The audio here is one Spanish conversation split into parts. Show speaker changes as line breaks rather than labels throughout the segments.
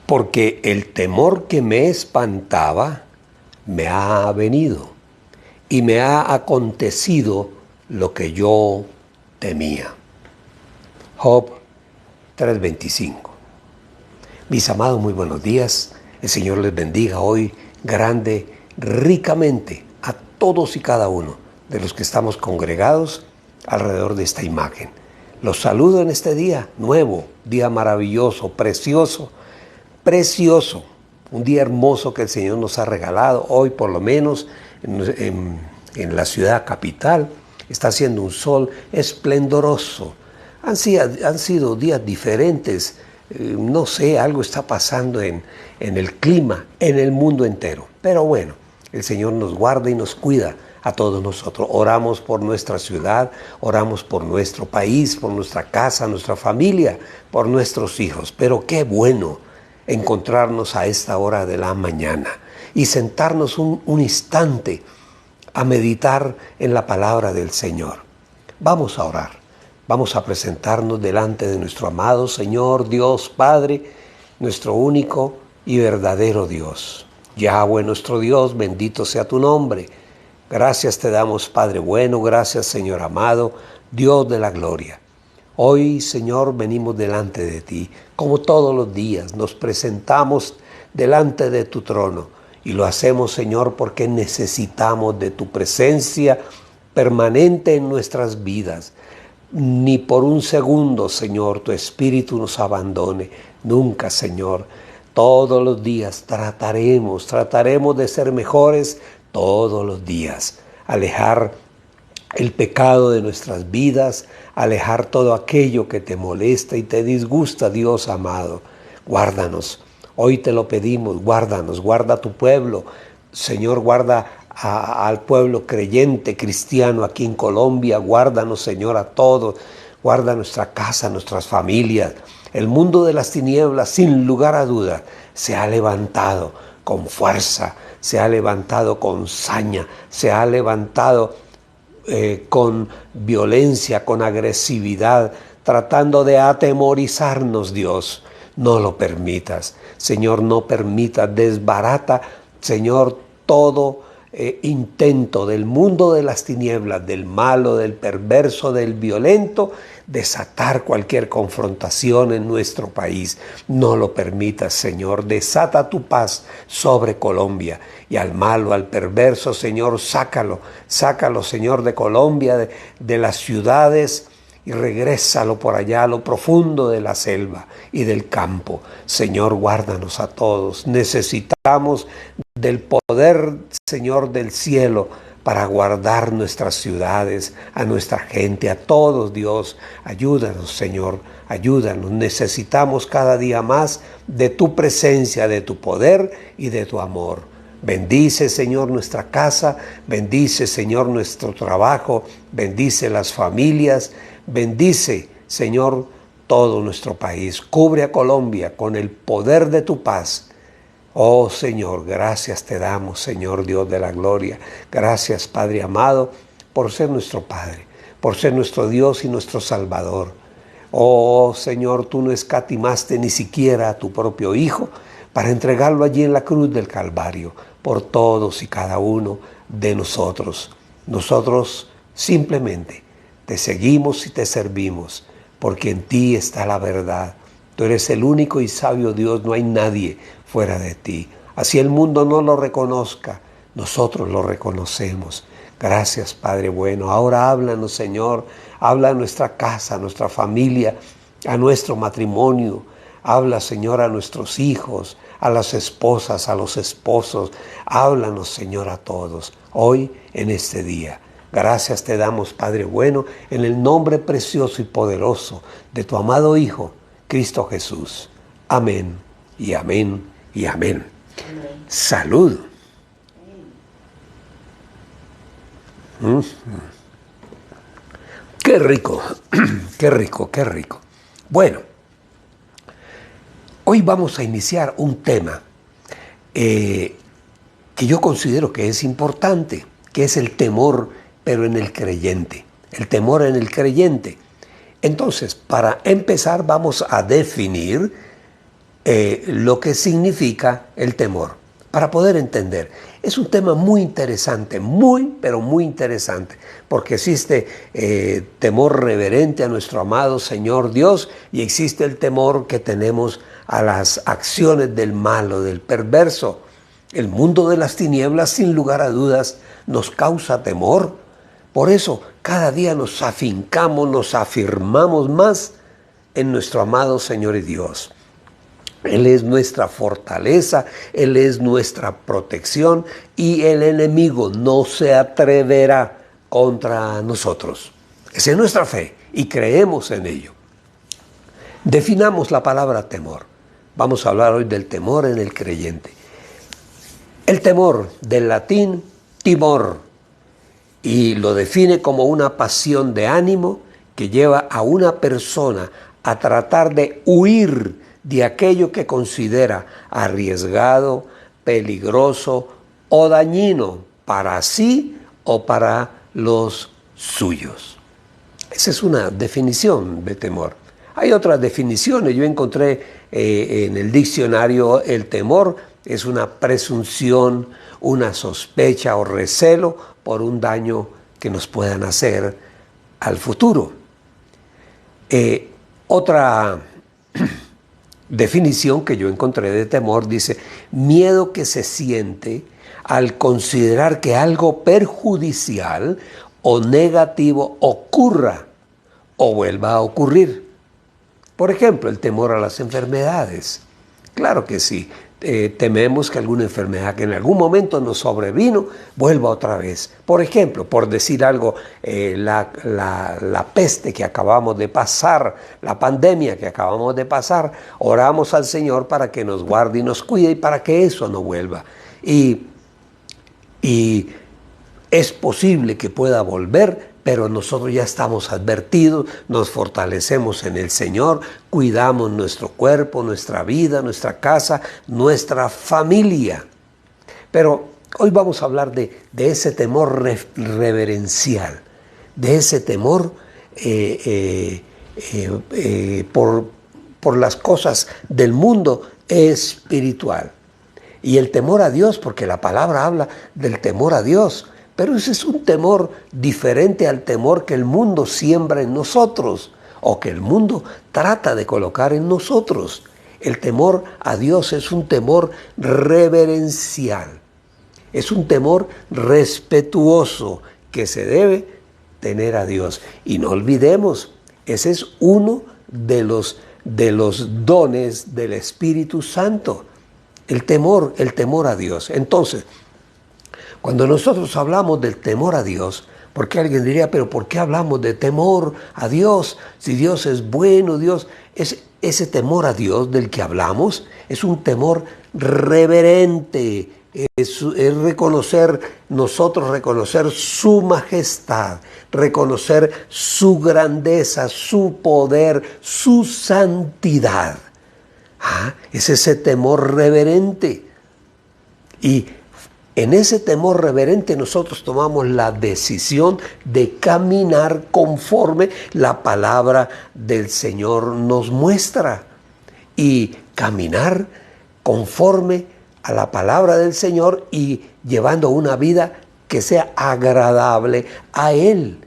porque el temor que me espantaba me ha venido y me ha acontecido lo que yo temía. Job 3:25. Mis amados, muy buenos días. El Señor les bendiga hoy grande, ricamente a todos y cada uno de los que estamos congregados alrededor de esta imagen. Los saludo en este día nuevo, día maravilloso, precioso, un día hermoso que el Señor nos ha regalado. Hoy por lo menos en la ciudad capital está haciendo un sol esplendoroso. Han sido días diferentes, no sé, algo está pasando en el clima, en el mundo entero. Pero bueno, el Señor nos guarda y nos cuida a todos nosotros. Oramos por nuestra ciudad, oramos por nuestro país, por nuestra casa, nuestra familia, por nuestros hijos. Pero qué bueno encontrarnos a esta hora de la mañana y sentarnos un instante a meditar en la palabra del Señor. Vamos a orar, vamos a presentarnos delante de nuestro amado Señor, Dios Padre, nuestro único y verdadero Dios. Yahweh nuestro Dios, bendito sea tu nombre. Gracias te damos, Padre bueno, gracias Señor amado, Dios de la gloria. Hoy, Señor, venimos delante de ti, como todos los días, nos presentamos delante de tu trono y lo hacemos, Señor, porque necesitamos de tu presencia permanente en nuestras vidas. Ni por un segundo, Señor, tu Espíritu nos abandone, nunca, Señor. Todos los días trataremos de ser mejores todos los días, alejar el pecado de nuestras vidas, alejar todo aquello que te molesta y te disgusta, Dios amado. Guárdanos, hoy te lo pedimos, guárdanos, guarda a tu pueblo. Señor, guarda al pueblo creyente, cristiano aquí en Colombia, guárdanos, Señor, a todos. Guarda nuestra casa, nuestras familias. El mundo de las tinieblas, sin lugar a duda, se ha levantado con fuerza, se ha levantado con saña, se ha levantado con violencia, con agresividad, tratando de atemorizarnos, Dios. No lo permitas, Señor, no permitas, desbarata, Señor, todo intento del mundo de las tinieblas, del malo, del perverso, del violento, desatar cualquier confrontación en nuestro país. No lo permitas, Señor. Desata tu paz sobre Colombia y al malo, al perverso, Señor, sácalo, Señor, de Colombia, de las ciudades, y regrésalo por allá a lo profundo de la selva y del campo. Señor, guárdanos a todos. Necesitamos del poder, Señor, del cielo para guardar nuestras ciudades, a nuestra gente, a todos, Dios. Ayúdanos, Señor, ayúdanos. Necesitamos cada día más de tu presencia, de tu poder y de tu amor. Bendice, Señor, nuestra casa, bendice, Señor, nuestro trabajo, bendice las familias, bendice, Señor, todo nuestro país. Cubre a Colombia con el poder de tu paz. Oh Señor, gracias te damos, Señor Dios de la gloria. Gracias, Padre amado, por ser nuestro Padre, por ser nuestro Dios y nuestro Salvador. Oh Señor, tú no escatimaste ni siquiera a tu propio Hijo para entregarlo allí en la cruz del Calvario por todos y cada uno de nosotros. Nosotros simplemente te seguimos y te servimos, porque en ti está la verdad. Tú eres el único y sabio Dios, no hay nadie fuera de ti. Así el mundo no lo reconozca, nosotros lo reconocemos. Gracias, Padre bueno. Ahora háblanos, Señor, habla a nuestra casa, a nuestra familia, a nuestro matrimonio. Habla, Señor, a nuestros hijos, a las esposas, a los esposos. Háblanos, Señor, a todos, hoy en este día. Gracias te damos, Padre bueno, en el nombre precioso y poderoso de tu amado Hijo, Cristo Jesús. Amén y amén y amén. Amén. Salud. Qué rico, qué rico, qué rico. Bueno, hoy vamos a iniciar un tema que yo considero que es importante, que es el temor, pero en el creyente. El temor en el creyente. Entonces, para empezar, vamos a definir lo que significa el temor, para poder entender. Es un tema muy interesante, pero muy interesante, porque existe temor reverente a nuestro amado Señor Dios y existe el temor que tenemos a las acciones del malo, del perverso. El mundo de las tinieblas, sin lugar a dudas, nos causa temor. Por eso, cada día nos afincamos, nos afirmamos más en nuestro amado Señor y Dios. Él es nuestra fortaleza, Él es nuestra protección y el enemigo no se atreverá contra nosotros. Esa es nuestra fe y creemos en ello. Definamos la palabra temor. Vamos a hablar hoy del temor en el creyente. El temor, del latín timor, y lo define como una pasión de ánimo que lleva a una persona a tratar de huir de aquello que considera arriesgado, peligroso o dañino para sí o para los suyos. Esa es una definición de temor. Hay otras definiciones. Yo encontré en el diccionario el temor es una presunción, una sospecha o recelo por un daño que nos puedan hacer al futuro. Otra definición que yo encontré de temor dice: miedo que se siente al considerar que algo perjudicial o negativo ocurra o vuelva a ocurrir. Por ejemplo, el temor a las enfermedades. Claro que sí. Tememos que alguna enfermedad que en algún momento nos sobrevino vuelva otra vez. Por ejemplo, por decir algo, la peste que acabamos de pasar, la pandemia que acabamos de pasar, oramos al Señor para que nos guarde y nos cuide y para que eso no vuelva. Y es posible que pueda volver, pero nosotros ya estamos advertidos, nos fortalecemos en el Señor, cuidamos nuestro cuerpo, nuestra vida, nuestra casa, nuestra familia. Pero hoy vamos a hablar de ese temor reverencial, de ese temor por las cosas del mundo espiritual. Y el temor a Dios, porque la palabra habla del temor a Dios. Pero ese es un temor diferente al temor que el mundo siembra en nosotros o que el mundo trata de colocar en nosotros. El temor a Dios es un temor reverencial, es un temor respetuoso que se debe tener a Dios. Y no olvidemos, ese es uno de los dones del Espíritu Santo, el temor a Dios. Entonces, cuando nosotros hablamos del temor a Dios, porque alguien diría, pero ¿por qué hablamos de temor a Dios? Si Dios es bueno, ese temor a Dios del que hablamos es un temor reverente, es reconocer su majestad, reconocer su grandeza, su poder, su santidad. Es ese temor reverente. Y en ese temor reverente nosotros tomamos la decisión de caminar conforme la palabra del Señor nos muestra. Y caminar conforme a la palabra del Señor y llevando una vida que sea agradable a Él.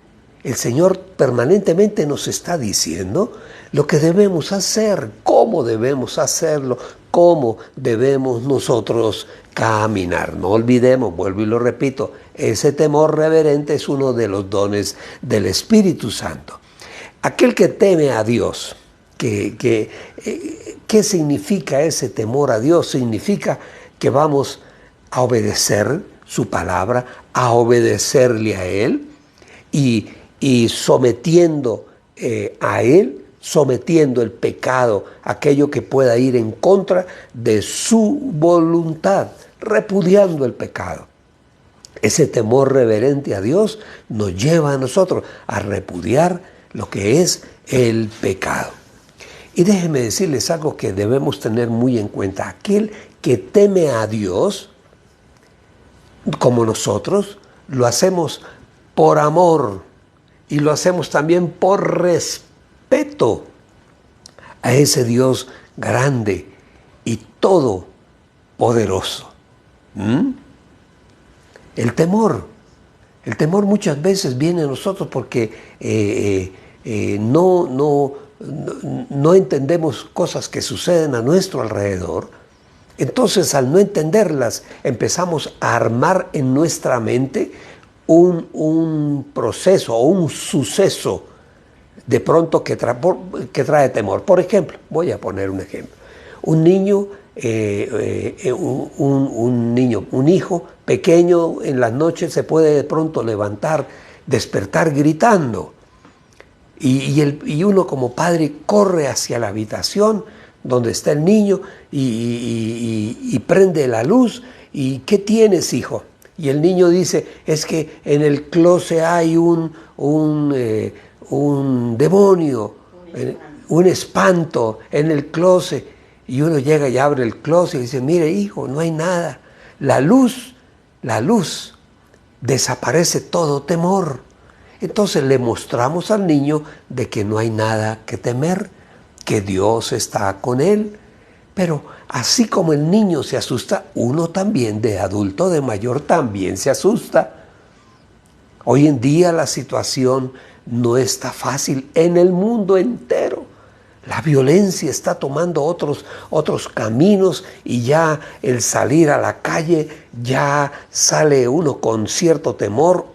El Señor permanentemente nos está diciendo lo que debemos hacer, cómo debemos hacerlo, cómo debemos nosotros caminar. No olvidemos, vuelvo y lo repito, ese temor reverente es uno de los dones del Espíritu Santo. Aquel que teme a Dios, ¿qué significa ese temor a Dios? Significa que vamos a obedecer su palabra, a obedecerle a Él y sometiendo a Él, sometiendo el pecado, aquello que pueda ir en contra de su voluntad, repudiando el pecado. Ese temor reverente a Dios nos lleva a nosotros a repudiar lo que es el pecado. Y déjenme decirles algo que debemos tener muy en cuenta. Aquel que teme a Dios, como nosotros, lo hacemos por amor y lo hacemos también por respeto a ese Dios grande y todopoderoso. El temor muchas veces viene a nosotros porque no entendemos cosas que suceden a nuestro alrededor. Entonces, al no entenderlas, empezamos a armar en nuestra mente un proceso o un suceso de pronto que trae temor. Por ejemplo, voy a poner un ejemplo. Un hijo pequeño en las noches se puede de pronto despertar gritando. Y uno como padre corre hacia la habitación donde está el niño y prende la luz. ¿Y qué tienes, hijo? Y el niño dice, es que en el closet hay un demonio, un espanto en el closet. Y uno llega y abre el closet y dice, mire, hijo, no hay nada. La luz, desaparece todo temor. Entonces le mostramos al niño de que no hay nada que temer, que Dios está con él. Pero así como el niño se asusta, uno también de adulto, de mayor, también se asusta. Hoy en día la situación no está fácil en el mundo entero. La violencia está tomando otros caminos y ya el salir a la calle ya sale uno con cierto temor.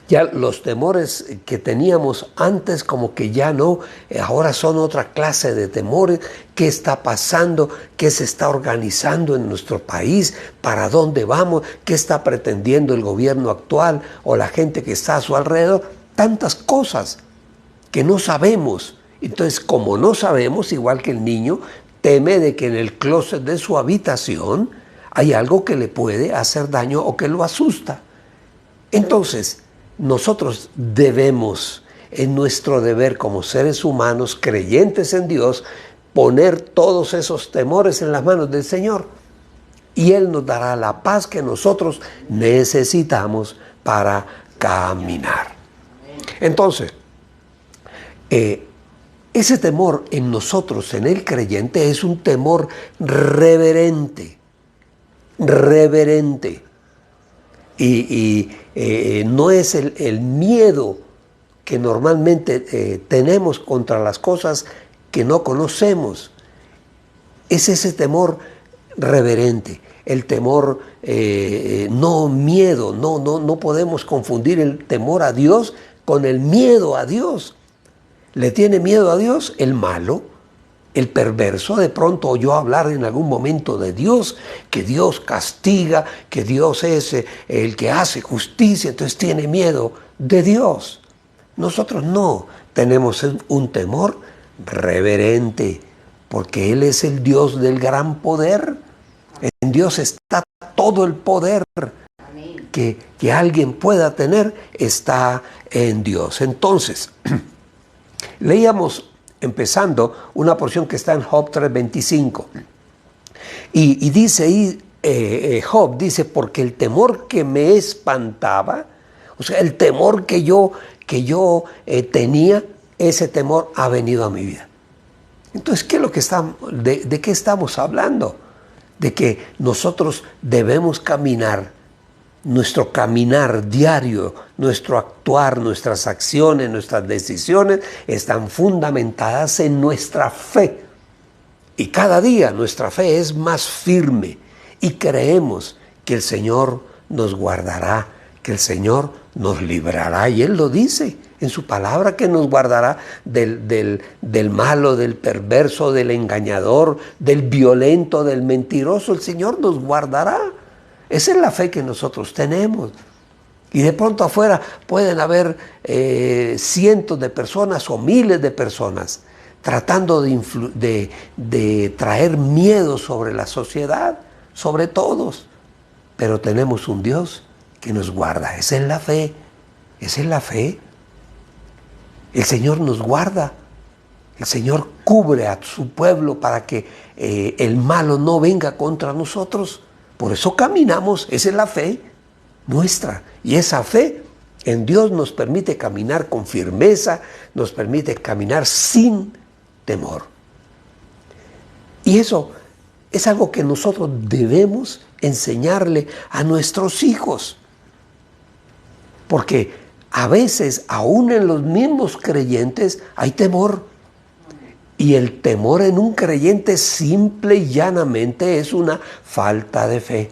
Ya los temores que teníamos antes como que ya no, ahora son otra clase de temores. ¿Qué está pasando? ¿Qué se está organizando en nuestro país? ¿Para dónde vamos? ¿Qué está pretendiendo el gobierno actual o la gente que está a su alrededor? Tantas cosas que no sabemos. Entonces, como no sabemos, igual que el niño, teme de que en el closet de su habitación hay algo que le puede hacer daño o que lo asusta. Entonces, nosotros debemos, en nuestro deber como seres humanos creyentes en Dios, poner todos esos temores en las manos del Señor. Y Él nos dará la paz que nosotros necesitamos para caminar. Entonces, ese temor en nosotros, en el creyente, es un temor reverente. Y no es el miedo que normalmente tenemos contra las cosas que no conocemos. Es ese temor reverente, el temor, no miedo, no podemos confundir el temor a Dios con el miedo a Dios. ¿Le tiene miedo a Dios el malo? El perverso de pronto oyó hablar en algún momento de Dios, que Dios castiga, que Dios es el que hace justicia, entonces tiene miedo de Dios. Nosotros no, tenemos un temor reverente, porque Él es el Dios del gran poder. En Dios está todo el poder que alguien pueda tener, está en Dios. Entonces, leíamos empezando una porción que está en Job 3:25. Y dice ahí, Job dice, porque el temor que me espantaba, o sea, el temor que yo tenía, ese temor ha venido a mi vida. Entonces, ¿qué es lo que de qué estamos hablando? De que nosotros debemos caminar. Nuestro caminar diario, nuestro actuar, nuestras acciones, nuestras decisiones están fundamentadas en nuestra fe. Y cada día nuestra fe es más firme y creemos que el Señor nos guardará, que el Señor nos librará. Y Él lo dice en su palabra, que nos guardará del malo, del perverso, del engañador, del violento, del mentiroso. El Señor nos guardará. Esa es la fe que nosotros tenemos. Y de pronto afuera pueden haber cientos de personas o miles de personas tratando de traer miedo sobre la sociedad, sobre todos. Pero tenemos un Dios que nos guarda. Esa es la fe. Esa es la fe. El Señor nos guarda. El Señor cubre a su pueblo para que el malo no venga contra nosotros. Por eso caminamos, esa es la fe nuestra. Y esa fe en Dios nos permite caminar con firmeza, nos permite caminar sin temor. Y eso es algo que nosotros debemos enseñarle a nuestros hijos. Porque a veces, aún en los mismos creyentes, hay temor. Y el temor en un creyente simple y llanamente es una falta de fe.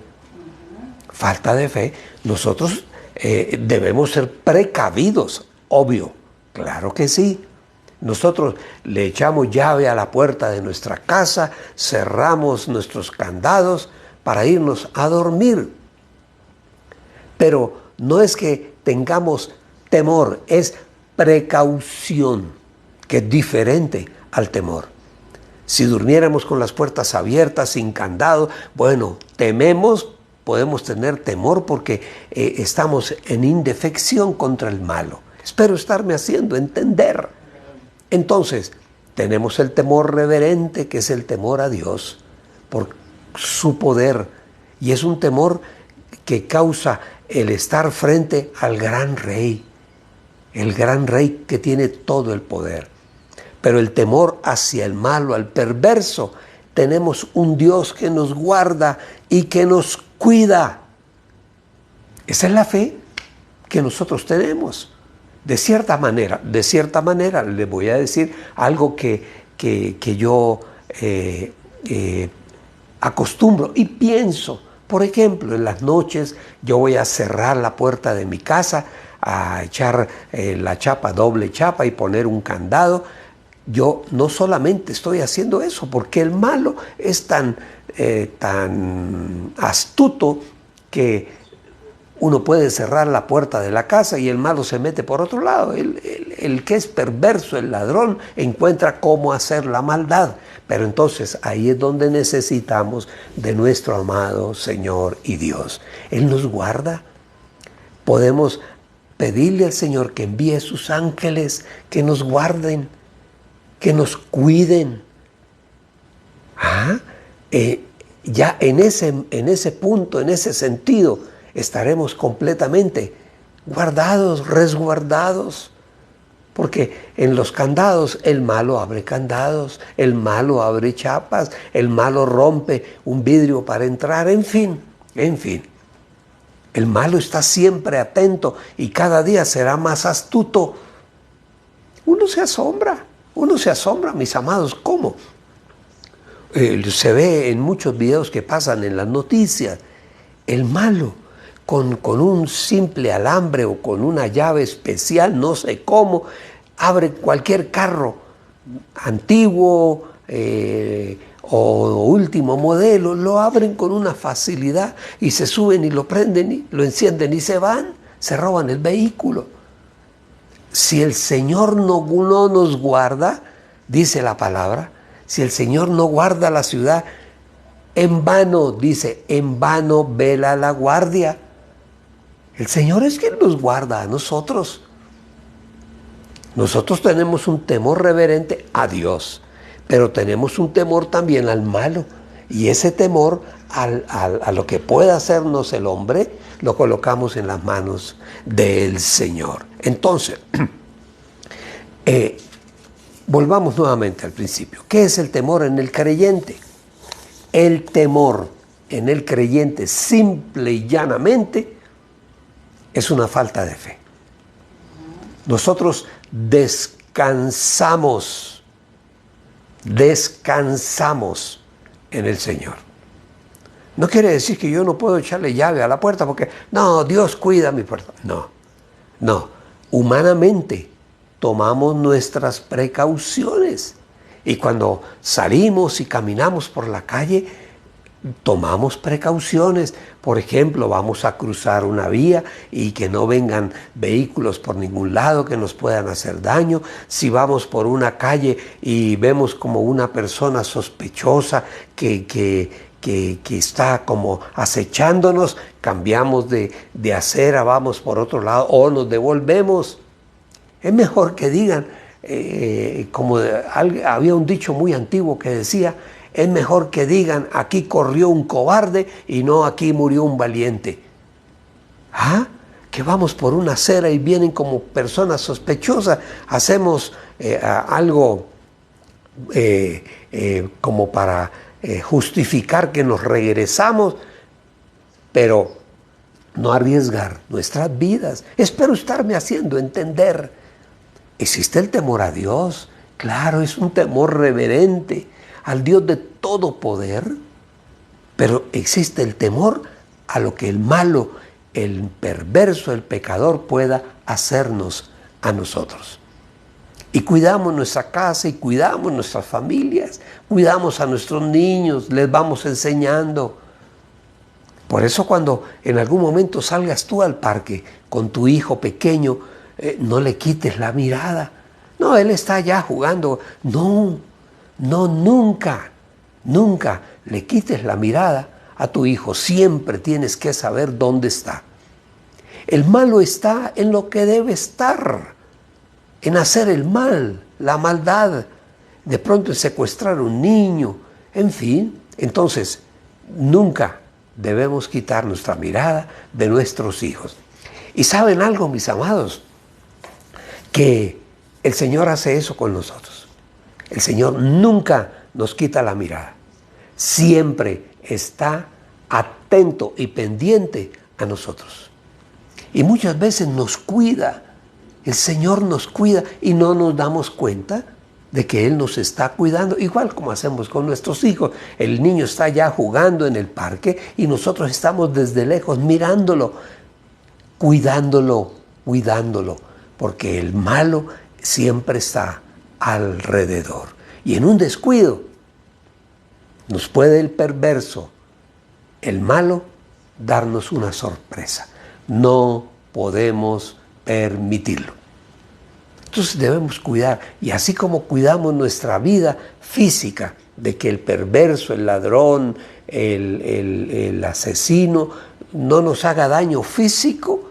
Falta de fe. Nosotros debemos ser precavidos, obvio. Claro que sí. Nosotros le echamos llave a la puerta de nuestra casa, cerramos nuestros candados para irnos a dormir. Pero no es que tengamos temor, es precaución, que es diferente al temor. Si durmiéramos con las puertas abiertas, sin candado, bueno, tememos, podemos tener temor porque estamos en indefección contra el malo. Espero estarme haciendo entender. Entonces, tenemos el temor reverente, que es el temor a Dios, por su poder. Y es un temor que causa el estar frente al gran rey. El gran rey que tiene todo el poder. Pero el temor hacia el malo, al perverso, tenemos un Dios que nos guarda y que nos cuida. Esa es la fe que nosotros tenemos. De cierta manera, les voy a decir algo que yo acostumbro y pienso. Por ejemplo, en las noches yo voy a cerrar la puerta de mi casa, a echar la chapa, doble chapa y poner un candado. Yo no solamente estoy haciendo eso, porque el malo es tan astuto que uno puede cerrar la puerta de la casa y el malo se mete por otro lado. El que es perverso, el ladrón, encuentra cómo hacer la maldad. Pero entonces ahí es donde necesitamos de nuestro amado Señor y Dios. Él nos guarda. Podemos pedirle al Señor que envíe sus ángeles, que nos guarden, que nos cuiden. Ya en ese punto, en ese sentido, estaremos completamente guardados, resguardados. Porque en los candados el malo abre candados, el malo abre chapas, el malo rompe un vidrio para entrar, en fin. El malo está siempre atento y cada día será más astuto. Uno se asombra, mis amados, ¿cómo? Se ve en muchos videos que pasan en las noticias, el malo con un simple alambre o con una llave especial, no sé cómo, abre cualquier carro antiguo o último modelo, lo abren con una facilidad y se suben y lo prenden, y lo encienden y se van, se roban el vehículo. Si el Señor no nos guarda, dice la palabra, si el Señor no guarda la ciudad, en vano, dice, en vano vela la guardia. El Señor es quien nos guarda a nosotros. Nosotros tenemos un temor reverente a Dios, pero tenemos un temor también al malo. Y ese temor a lo que pueda hacernos el hombre, lo colocamos en las manos del Señor. Entonces, volvamos nuevamente al principio. ¿Qué es el temor en el creyente? El temor en el creyente, simple y llanamente, es una falta de fe. Nosotros descansamos en el Señor. No quiere decir que yo no puedo echarle llave a la puerta porque, no, Dios cuida mi puerta. No. Humanamente tomamos nuestras precauciones. Y cuando salimos y caminamos por la calle, tomamos precauciones. Por ejemplo, vamos a cruzar una vía y que no vengan vehículos por ningún lado que nos puedan hacer daño. Si vamos por una calle y vemos como una persona sospechosa que está como acechándonos, cambiamos de acera, vamos por otro lado o nos devolvemos. Es mejor que digan, como había un dicho muy antiguo que decía, es mejor que digan, aquí corrió un cobarde y no aquí murió un valiente. Que vamos por una acera y vienen como personas sospechosas, hacemos algo como para justificar que nos regresamos, pero no arriesgar nuestras vidas. Espero estarme haciendo entender. ¿Existe el temor a Dios? Claro, es un temor reverente al Dios de todo poder, pero existe el temor a lo que el malo, el perverso, el pecador pueda hacernos a nosotros. Y cuidamos nuestra casa y cuidamos nuestras familias, cuidamos a nuestros niños, les vamos enseñando. Por eso cuando en algún momento salgas tú al parque con tu hijo pequeño, no le quites la mirada. No, él está allá jugando. No, nunca le quites la mirada a tu hijo. Siempre tienes que saber dónde está. El malo está en lo que debe estar, en hacer el mal, la maldad, de pronto en secuestrar a un niño, en fin. Entonces, nunca debemos quitar nuestra mirada de nuestros hijos. Y ¿saben algo, mis amados? Que el Señor hace eso con nosotros. El Señor nunca nos quita la mirada. Siempre está atento y pendiente a nosotros. Y muchas veces nos cuida. El Señor nos cuida y no nos damos cuenta de que Él nos está cuidando, igual como hacemos con nuestros hijos. El niño está ya jugando en el parque y nosotros estamos desde lejos mirándolo, cuidándolo, porque el malo siempre está alrededor. Y en un descuido nos puede el perverso, el malo, darnos una sorpresa. No podemos permitirlo. Entonces debemos cuidar, y así como cuidamos nuestra vida física, de que el perverso, el ladrón, el asesino no nos haga daño físico,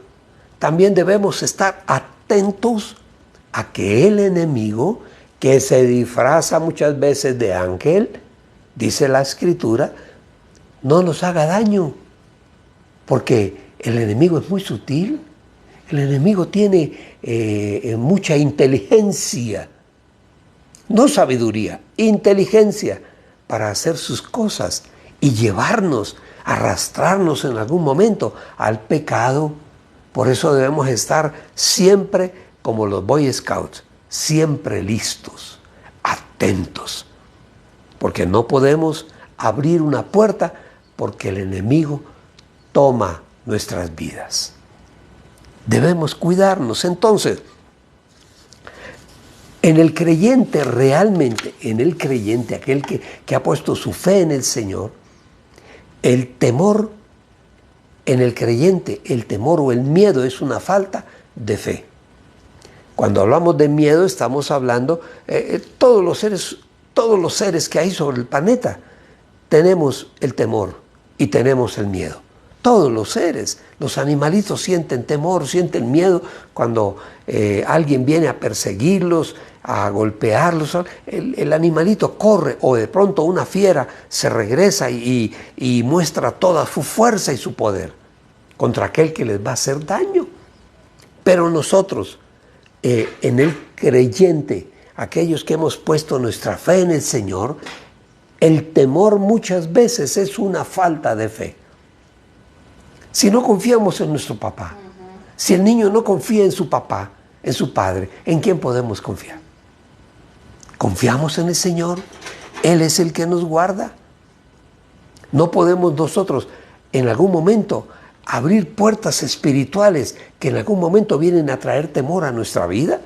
también debemos estar atentos a que el enemigo, que se disfraza muchas veces de ángel, dice la Escritura, no nos haga daño, porque el enemigo es muy sutil. El enemigo tiene mucha inteligencia, no sabiduría, inteligencia para hacer sus cosas y llevarnos, arrastrarnos en algún momento al pecado. Por eso debemos estar siempre como los Boy Scouts, siempre listos, atentos, porque no podemos abrir una puerta porque el enemigo toma nuestras vidas. Debemos cuidarnos. Entonces, en el creyente realmente, en el creyente, aquel que ha puesto su fe en el Señor, el temor, en el creyente, el temor o el miedo es una falta de fe. Cuando hablamos de miedo estamos hablando, todos los seres que hay sobre el planeta, tenemos el temor y tenemos el miedo. Todos los seres, los animalitos sienten temor, sienten miedo cuando alguien viene a perseguirlos, a golpearlos. El animalito corre, o de pronto una fiera se regresa y muestra toda su fuerza y su poder contra aquel que les va a hacer daño. Pero nosotros, en el creyente, aquellos que hemos puesto nuestra fe en el Señor, el temor muchas veces es una falta de fe. Si no confiamos en nuestro papá, si el niño no confía en su papá, en su padre, ¿en quién podemos confiar? ¿Confiamos en el Señor? Él es el que nos guarda. No podemos nosotros en algún momento abrir puertas espirituales que en algún momento vienen a traer temor a nuestra vida.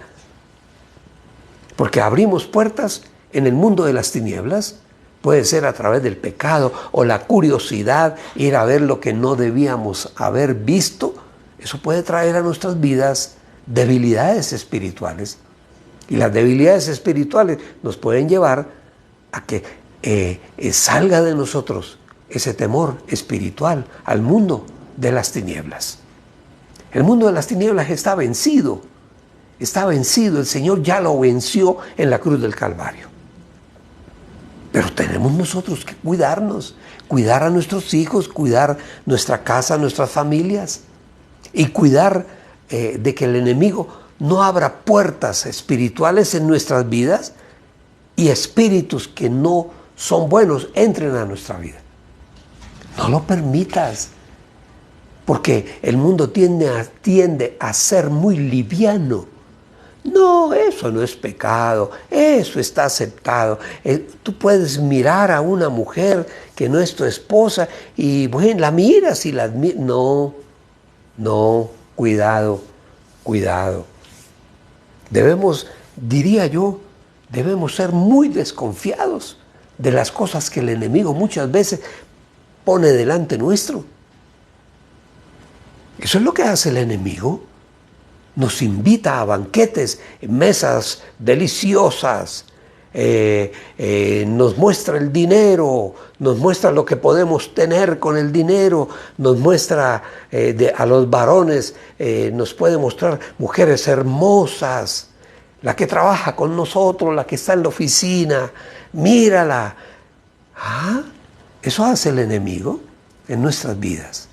Porque abrimos puertas en el mundo de las tinieblas. Puede ser a través del pecado o la curiosidad, ir a ver lo que no debíamos haber visto. Eso puede traer a nuestras vidas debilidades espirituales. Y las debilidades espirituales nos pueden llevar a que salga de nosotros ese temor espiritual al mundo de las tinieblas. El mundo de las tinieblas está vencido. Está vencido. El Señor ya lo venció en la cruz del Calvario. Pero tenemos nosotros que cuidarnos, cuidar a nuestros hijos, cuidar nuestra casa, nuestras familias y cuidar de que el enemigo no abra puertas espirituales en nuestras vidas y espíritus que no son buenos, entren a nuestra vida. No lo permitas, porque el mundo tiende a ser muy liviano. No, eso no es pecado, eso está aceptado. Tú puedes mirar a una mujer que no es tu esposa y bueno, la miras y la admiras. No, cuidado, cuidado. Diría yo, debemos ser muy desconfiados de las cosas que el enemigo muchas veces pone delante nuestro. Eso es lo que hace el enemigo. Nos invita a banquetes, mesas deliciosas, nos muestra el dinero, nos muestra lo que podemos tener con el dinero, nos muestra a los varones, nos puede mostrar mujeres hermosas, la que trabaja con nosotros, la que está en la oficina, mírala. Eso hace el enemigo en nuestras vidas.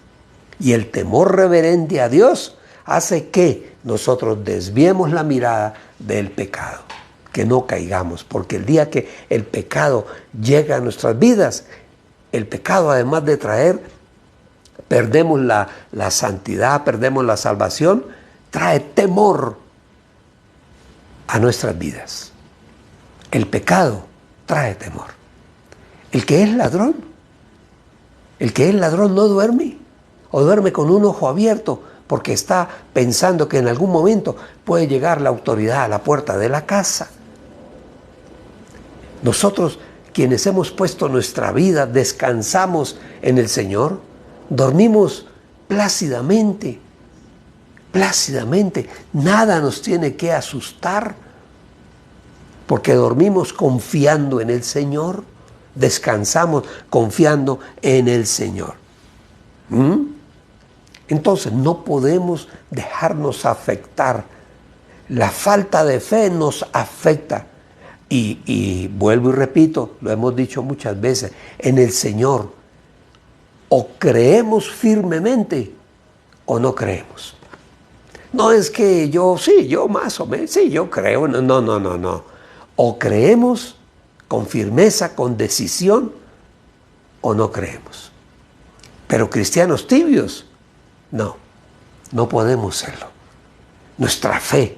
Y el temor reverente a Dios hace que nosotros desviemos la mirada del pecado, que no caigamos, porque el día que el pecado llega a nuestras vidas, el pecado, además de traer, perdemos la santidad, perdemos la salvación, trae temor a nuestras vidas. El pecado trae temor. El que es ladrón no duerme, o duerme con un ojo abierto, porque está pensando que en algún momento puede llegar la autoridad a la puerta de la casa. Nosotros, quienes hemos puesto nuestra vida, descansamos en el Señor, dormimos plácidamente, nada nos tiene que asustar, porque dormimos confiando en el Señor, descansamos confiando en el Señor. Entonces no podemos dejarnos afectar. La falta de fe nos afecta. Y vuelvo y repito, lo hemos dicho muchas veces, en el Señor o creemos firmemente o no creemos. No es que yo más o menos, yo creo, no. O creemos con firmeza, con decisión, o no creemos. Pero cristianos tibios, no podemos serlo. Nuestra fe,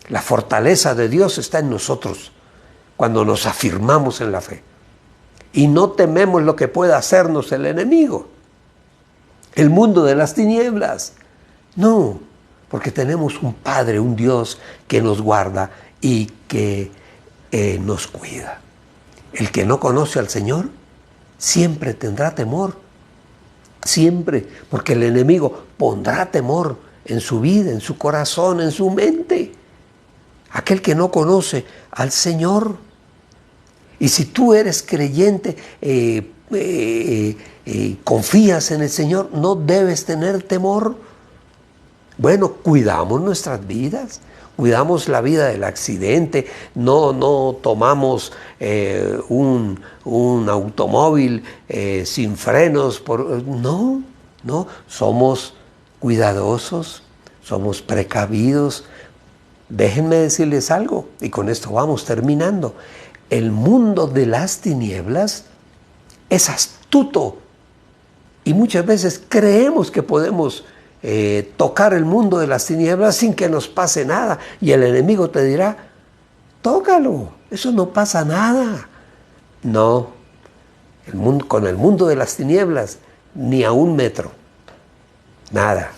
la fortaleza de Dios está en nosotros cuando nos afirmamos en la fe. Y no tememos lo que pueda hacernos el enemigo, el mundo de las tinieblas. No, porque tenemos un Padre, un Dios que nos guarda y que nos cuida. El que no conoce al Señor siempre tendrá temor. Siempre, porque el enemigo pondrá temor en su vida, en su corazón, en su mente. Aquel que no conoce al Señor. Y si tú eres creyente, confías en el Señor, no debes tener temor. Bueno, cuidamos nuestras vidas, cuidamos la vida del accidente, no tomamos un automóvil sin frenos. No, somos cuidadosos, somos precavidos. Déjenme decirles algo, y con esto vamos terminando. El mundo de las tinieblas es astuto y muchas veces creemos que podemos tocar el mundo de las tinieblas sin que nos pase nada, y el enemigo te dirá: tócalo, eso no pasa nada. No, con el mundo de las tinieblas ni a un metro, nada,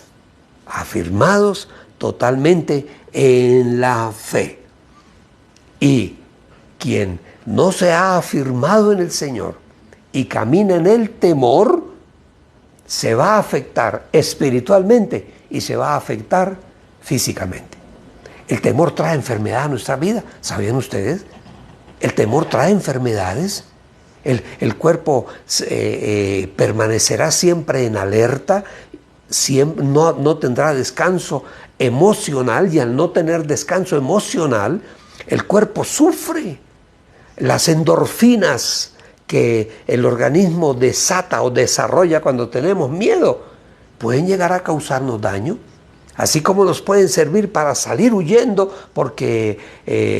afirmados totalmente en la fe. Y quien no se ha afirmado en el Señor y camina en el temor, se va a afectar espiritualmente y se va a afectar físicamente. El temor trae enfermedad a nuestra vida. ¿Sabían ustedes? El temor trae enfermedades. El cuerpo permanecerá siempre en alerta, no tendrá descanso emocional, y al no tener descanso emocional, el cuerpo sufre. Las endorfinas que el organismo desata o desarrolla cuando tenemos miedo pueden llegar a causarnos daño, así como nos pueden servir para salir huyendo porque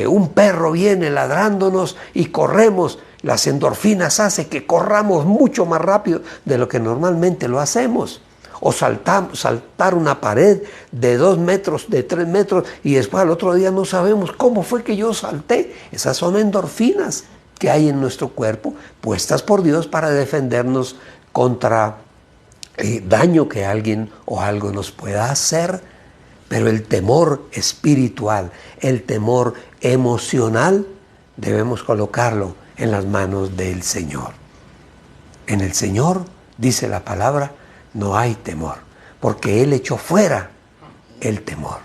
un perro viene ladrándonos y corremos Las endorfinas hacen que corramos mucho más rápido de lo que normalmente lo hacemos. O saltar una pared de 2 metros, de 3 metros, y después al otro día no sabemos cómo fue que yo salté. Esas son endorfinas que hay en nuestro cuerpo, puestas por Dios para defendernos contra daño que alguien o algo nos pueda hacer. Pero el temor espiritual, el temor emocional, debemos colocarlo en las manos del Señor. En el Señor, dice la palabra, no hay temor, porque Él echó fuera el temor.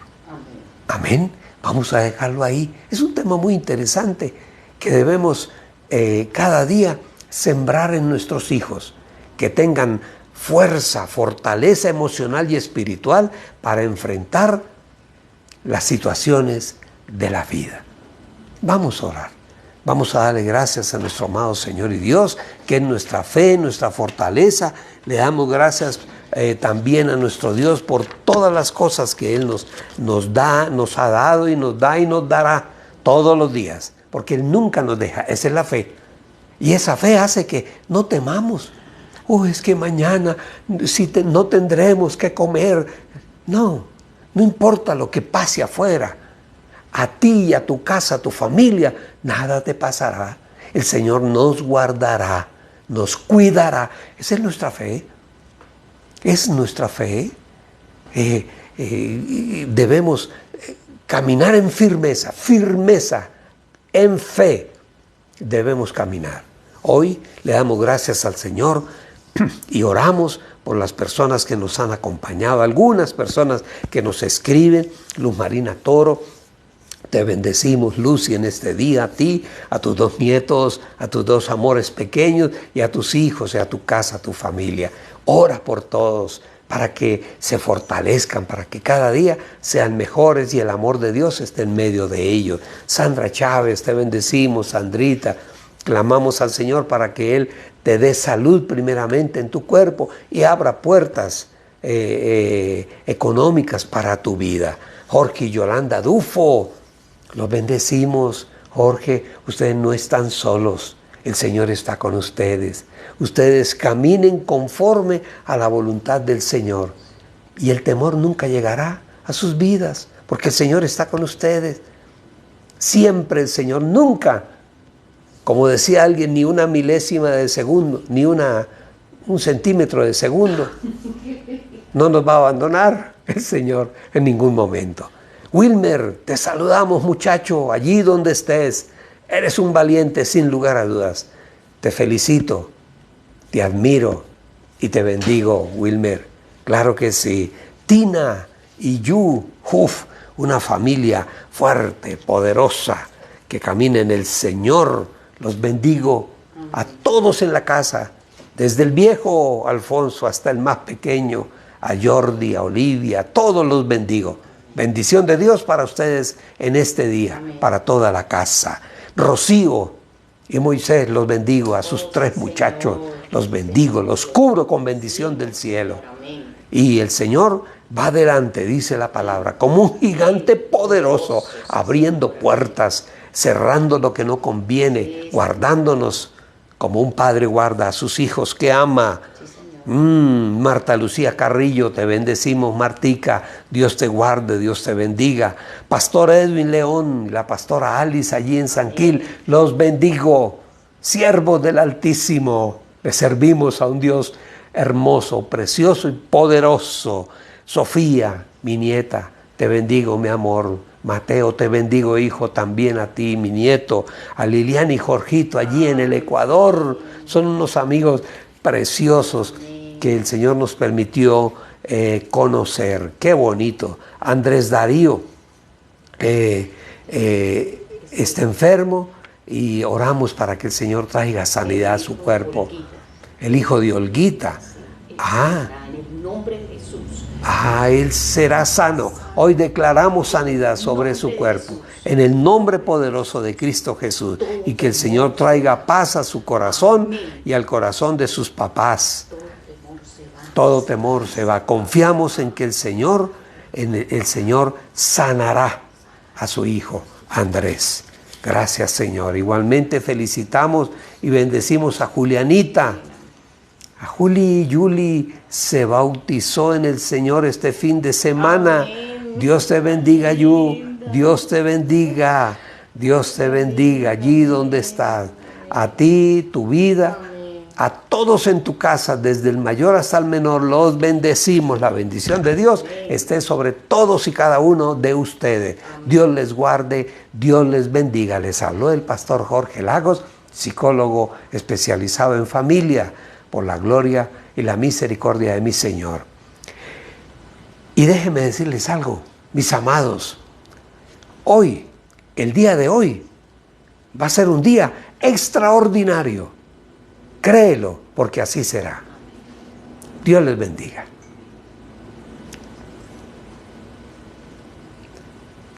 Amén. Vamos a dejarlo ahí. Es un tema muy interesante que debemos cada día sembrar en nuestros hijos, que tengan fuerza, fortaleza emocional y espiritual para enfrentar las situaciones de la vida. Vamos a orar. Vamos a darle gracias a nuestro amado Señor y Dios, que es nuestra fe, nuestra fortaleza. Le damos gracias también a nuestro Dios por todas las cosas que Él nos da, nos ha dado y nos da y nos dará todos los días. Porque Él nunca nos deja. Esa es la fe. Y esa fe hace que no temamos. Es que mañana no tendremos que comer. No importa lo que pase afuera. A ti y a tu casa, a tu familia, nada te pasará. El Señor nos guardará, nos cuidará. Esa es nuestra fe. Es nuestra fe. Debemos caminar en firmeza, en fe. Debemos caminar. Hoy le damos gracias al Señor y oramos por las personas que nos han acompañado, algunas personas que nos escriben. Luz Marina Toro, te bendecimos, Lucy, en este día, a ti, a tus 2 nietos, a tus 2 amores pequeños y a tus hijos y a tu casa, a tu familia. Ora por todos para que se fortalezcan, para que cada día sean mejores y el amor de Dios esté en medio de ellos. Sandra Chávez, te bendecimos. Sandrita, clamamos al Señor para que Él te dé salud primeramente en tu cuerpo y abra puertas económicas para tu vida. Jorge y Yolanda Dufo, los bendecimos. Jorge, ustedes no están solos. El Señor está con ustedes. Ustedes caminen conforme a la voluntad del Señor. Y el temor nunca llegará a sus vidas, porque el Señor está con ustedes. Siempre el Señor, nunca, como decía alguien, ni una milésima de segundo, ni un centímetro de segundo, no nos va a abandonar el Señor en ningún momento. Wilmer, te saludamos, muchacho, allí donde estés. Eres un valiente, sin lugar a dudas. Te felicito, te admiro y te bendigo, Wilmer. Claro que sí. Tina y Yu, una familia fuerte, poderosa, que camina en el Señor. Los bendigo a todos en la casa, desde el viejo Alfonso hasta el más pequeño, a Jordi, a Olivia, a todos los bendigo. Bendición de Dios para ustedes en este día, amén, para toda la casa. Rocío y Moisés, los bendigo. A sus 3 muchachos, los bendigo, los cubro con bendición del cielo. Y el Señor va adelante, dice la palabra, como un gigante poderoso, abriendo puertas, cerrando lo que no conviene, guardándonos como un padre guarda a sus hijos que ama. Marta Lucía Carrillo, te bendecimos. Martica, Dios te guarde, Dios te bendiga. Pastor Edwin León, la pastora Alice allí en San Gil, los bendigo. Siervos del Altísimo, le servimos a un Dios hermoso, precioso y poderoso. Sofía, mi nieta, te bendigo, mi amor. Mateo, te bendigo, hijo, también a ti, mi nieto. A Liliana y Jorgito allí en el Ecuador, son unos amigos preciosos que el Señor nos permitió conocer. Qué bonito. Andrés Darío está enfermo y oramos para que el Señor traiga sanidad a su cuerpo. El hijo de Olguita. Él será sano. Hoy declaramos sanidad sobre su cuerpo en el nombre poderoso de Cristo Jesús, y que el Señor traiga paz a su corazón y al corazón de sus papás. Todo temor se va. Confiamos en que el Señor sanará a su hijo Andrés. Gracias, Señor. Igualmente felicitamos y bendecimos a Julianita. A Juli y Yuli se bautizó en el Señor este fin de semana. Amén. Dios te bendiga, Yu. Dios te bendiga. Dios te bendiga allí donde estás. A ti, tu vida, a todos en tu casa, desde el mayor hasta el menor, los bendecimos. La bendición de Dios esté sobre todos y cada uno de ustedes. Dios les guarde, Dios les bendiga. Les habló el pastor Jorge Lagos, psicólogo especializado en familia, por la gloria y la misericordia de mi Señor. Y déjenme decirles algo, mis amados. Hoy, el día de hoy, va a ser un día extraordinario. Créelo, porque así será. Dios les bendiga.